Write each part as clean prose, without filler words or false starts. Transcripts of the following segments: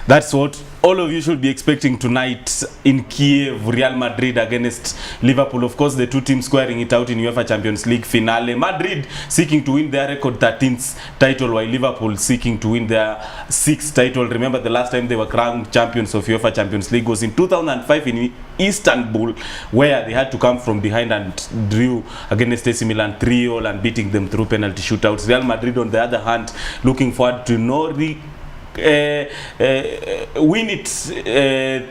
That's what all of you should be expecting tonight in Kiev. Real Madrid against Liverpool. Of course, the two teams squaring it out in UEFA Champions League finale. Madrid seeking to win their record 13th title, while Liverpool seeking to win their 6th title. Remember, the last time they were crowned champions of UEFA Champions League was in 2005 in Istanbul, where they had to come from behind and drew against AC Milan 3-0 and beating them through penalty shootouts. Real Madrid, on the other hand, looking forward to win it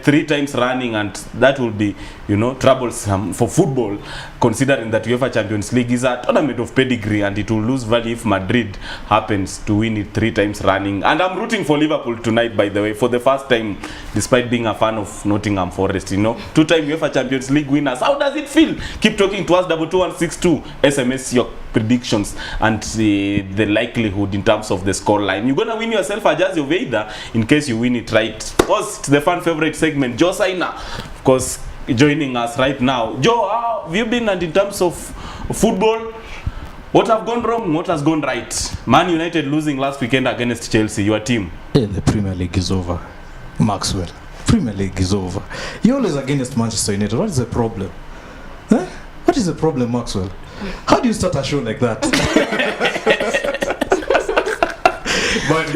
3 times running, and that will be, you know, troublesome for football, considering that UEFA Champions League is a tournament of pedigree and it will lose value if Madrid happens to win it 3 times running. And I'm rooting for Liverpool tonight, by the way, for the first time, despite being a fan of Nottingham Forest, you know, 2-time UEFA Champions League winners. How does it feel? Keep talking to us, 22162, SMS your predictions and the likelihood in terms of the scoreline. You're gonna win yourself a jersey of either in case you win it right. Of course, it's the fan favorite segment. Joe Saina, of course, joining us right now. Joe, how have you been? And in terms of football, what have gone wrong, what has gone right? Man United losing last weekend against Chelsea, your team. Yeah, the Premier League is over, Maxwell. Premier League is over. You're always against Manchester United. What is the problem? Huh? What is the problem, Maxwell? How do you start a show like that?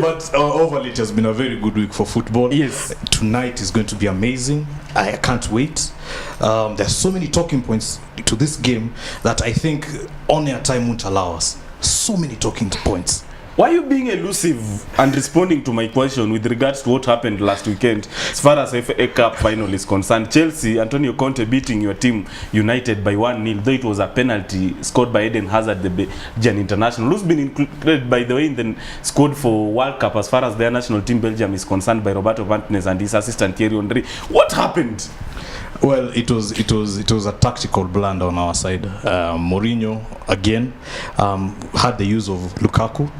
but overall, it has been a very good week for football. Yes. Tonight is going to be amazing. I can't wait. There's so many talking points to this game that I think only a time won't allow us. So many talking points. Why are you being elusive and responding to my question with regards to what happened last weekend as far as FA Cup final is concerned? Chelsea, Antonio Conte beating your team United by 1-0, though it was a penalty scored by Eden Hazard, the Belgian international, who's been included, by the way, in the squad for World Cup as far as their national team Belgium is concerned, by Roberto Martinez and his assistant Thierry Henry. What happened? Well, it was a tactical blunder on our side. Mourinho again had the use of Lukaku,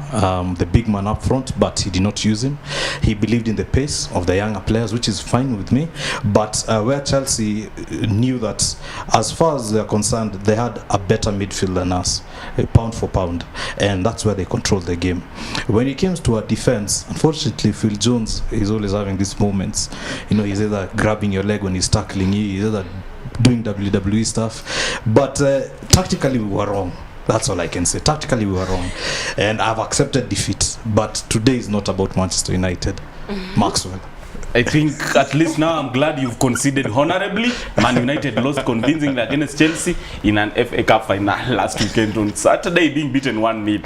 the big man up front, but he did not use him. He believed in the pace of the younger players, which is fine with me. But where Chelsea knew that, as far as they're concerned, they had a better midfield than us, pound for pound, and that's where they controlled the game. When it comes to our defense, unfortunately, Phil Jones is always having these moments. You know, he's either grabbing your leg when he's tackling you, he's either doing WWE stuff. But tactically, we were wrong. That's all I can say. Tactically, we were wrong, and I've accepted defeat. But today is not about Manchester United. Maxwell. I think at least now I'm glad you've conceded honorably. Man United lost convincingly against Chelsea in an FA Cup final last weekend on Saturday, being beaten 1-0.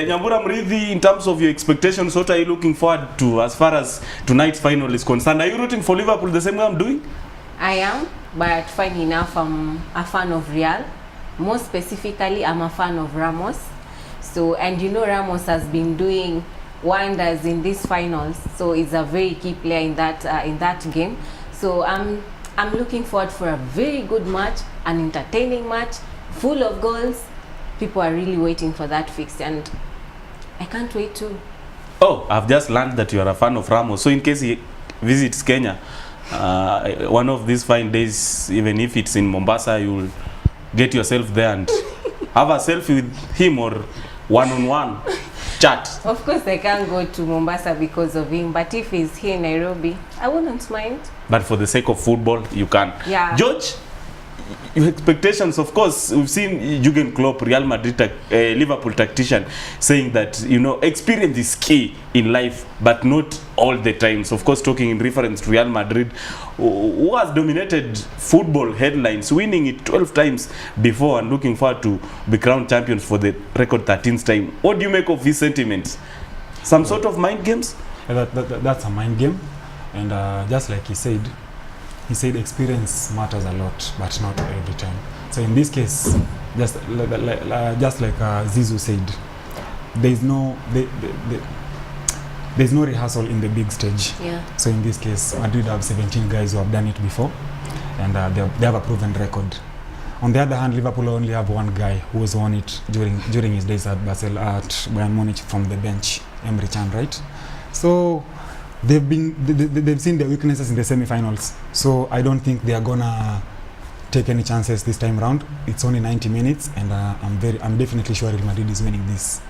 Nyambura Mridhi, in terms of your expectations, what are you looking forward to as far as tonight's final is concerned? Are you rooting for Liverpool the same way I'm doing? I am, but funny enough, I'm a fan of Real. More specifically, I'm a fan of Ramos. So, and you know, Ramos has been doing wonders in these finals, so he's a very key player in that game. So I'm looking forward for a very good match, an entertaining match, full of goals. People are really waiting for that fix, and I can't wait too. Oh, I've just learned that you are a fan of Ramos. So in case he visits Kenya, one of these fine days, even if it's in Mombasa, you'll get yourself there and have a selfie with him or one-on-one chat. Of course, I can't go to Mombasa because of him, but if he's here in Nairobi, I wouldn't mind. But for the sake of football, you can. Yeah. George, your expectations, of course, we've seen Jurgen Klopp, Real Madrid, Liverpool tactician, saying that, you know, experience is key in life, but not all the time. So, of course, talking in reference to Real Madrid, who has dominated football headlines, winning it 12 times before and looking forward to be crowned champions for the record 13th time. What do you make of his sentiments? Some sort of mind games? That's a mind game. And just like he said experience matters a lot, but not every time. So in this case, just like Zizou said, there's no rehearsal in the big stage. Yeah. So in this case, Madrid have 17 guys who have done it before, and they have a proven record. On the other hand, Liverpool only have one guy who has won it during his days at Bayern Munich from the bench, Emre Can, right? So they've seen their weaknesses in the semi-finals. So I don't think they are gonna take any chances this time round. It's only 90 minutes, and I'm definitely sure Real Madrid is winning this.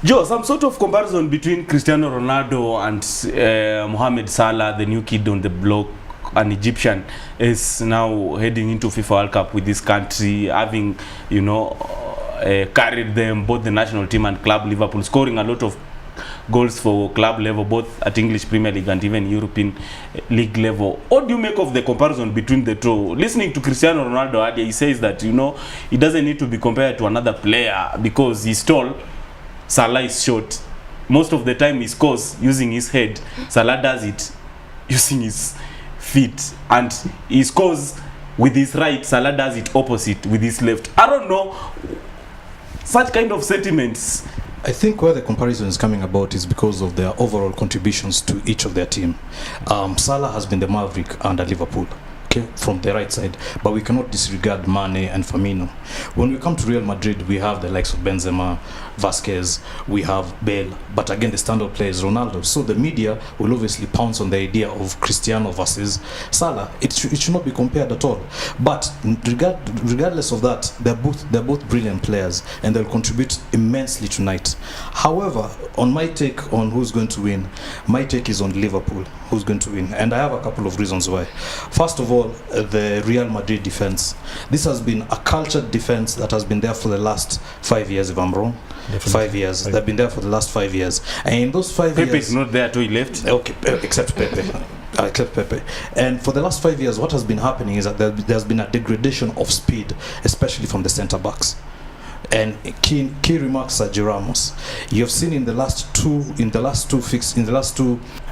Joe, some sort of comparison between Cristiano Ronaldo and Mohamed Salah, the new kid on the block, an Egyptian, is now heading into FIFA World Cup with this country, having, you know, carried them, both the national team and club Liverpool, scoring a lot of goals for club level, both at English Premier League and even European League level. What do you make of the comparison between the two? Listening to Cristiano Ronaldo earlier, he says that, you know, he doesn't need to be compared to another player because he's tall, Salah is short. Most of the time he scores using his head. Salah does it using his feet. And he scores with his right, Salah does it opposite with his left. I don't know. Such kind of sentiments. I think where the comparison is coming about is because of their overall contributions to each of their team. Salah has been the maverick under Liverpool, okay, from the right side, but we cannot disregard Mane and Firmino. When we come to Real Madrid, we have the likes of Benzema, Vasquez, we have Bale, but again the standout player is Ronaldo. So the media will obviously pounce on the idea of Cristiano versus Salah. It should not be compared at all. But regardless of that, they're both brilliant players and they'll contribute immensely tonight. However, on my take on who's going to win, my take is on Liverpool, who's going to win, and I have a couple of reasons why. First of all, the Real Madrid defense. This has been a cultured defense that has been there for the last 5 years, if I'm wrong. Definitely. 5 years. They've been there for the last 5 years. And in those 5 years... Pepe is not there till he left. Okay, except Pepe. Except Pepe. And for the last 5 years, what has been happening is that there's been a degradation of speed, especially from the centre backs. And key remarks are Ramos. You have seen in the last two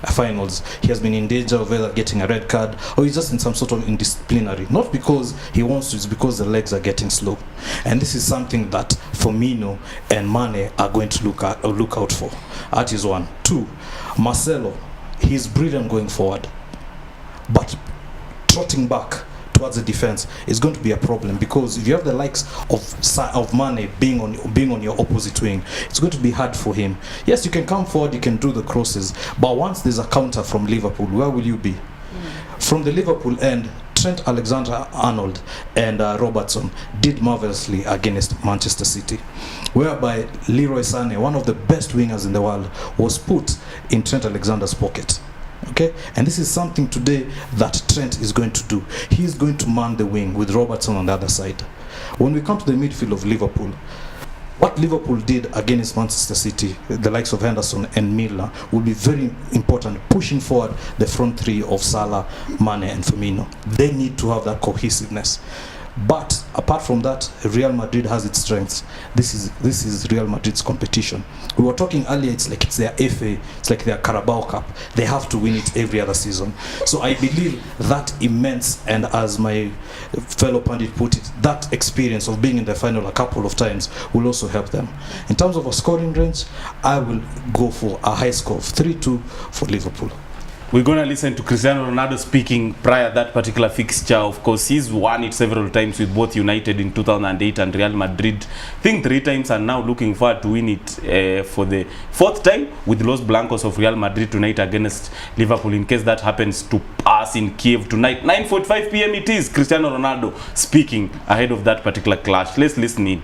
finals, he has been in danger of either getting a red card or he's just in some sort of indisciplinary. Not because he wants to, it's because the legs are getting slow. And this is something that Firmino and Mane are going to look out for. That is one. Two, Marcelo, he's brilliant going forward, but trotting back towards the defense is going to be a problem, because if you have the likes of Mane being on your opposite wing, it's going to be hard for him. Yes, you can come forward, you can do the crosses, but once there's a counter from Liverpool, where will you be? From the Liverpool end, Trent Alexander-Arnold and Robertson did marvelously against Manchester City, whereby Leroy Sané, one of the best wingers in the world, was put in Trent Alexander's pocket. Okay, and this is something today that Trent is going to do. He is going to man the wing with Robertson on the other side. When we come to the midfield of Liverpool, what Liverpool did against Manchester City, the likes of Henderson and Milner, will be very important, pushing forward the front three of Salah, Mane and Firmino. They need to have that cohesiveness. But apart from that, Real Madrid has its strengths. This is Real Madrid's competition. We were talking earlier, it's like it's their FA, it's like their Carabao Cup. They have to win it every other season. So I believe that immense, and as my fellow pundit put it, that experience of being in the final a couple of times will also help them. In terms of a scoring range, I will go for a high score of 3-2 for Liverpool. We're going to listen to Cristiano Ronaldo speaking prior that particular fixture. Of course, he's won it several times with both United in 2008 and Real Madrid. I think 3 times, and now looking forward to win it for the 4th time with Los Blancos of Real Madrid tonight against Liverpool, in case that happens to pass in Kiev tonight. 9:45 p.m. it is. Cristiano Ronaldo speaking ahead of that particular clash. Let's listen in.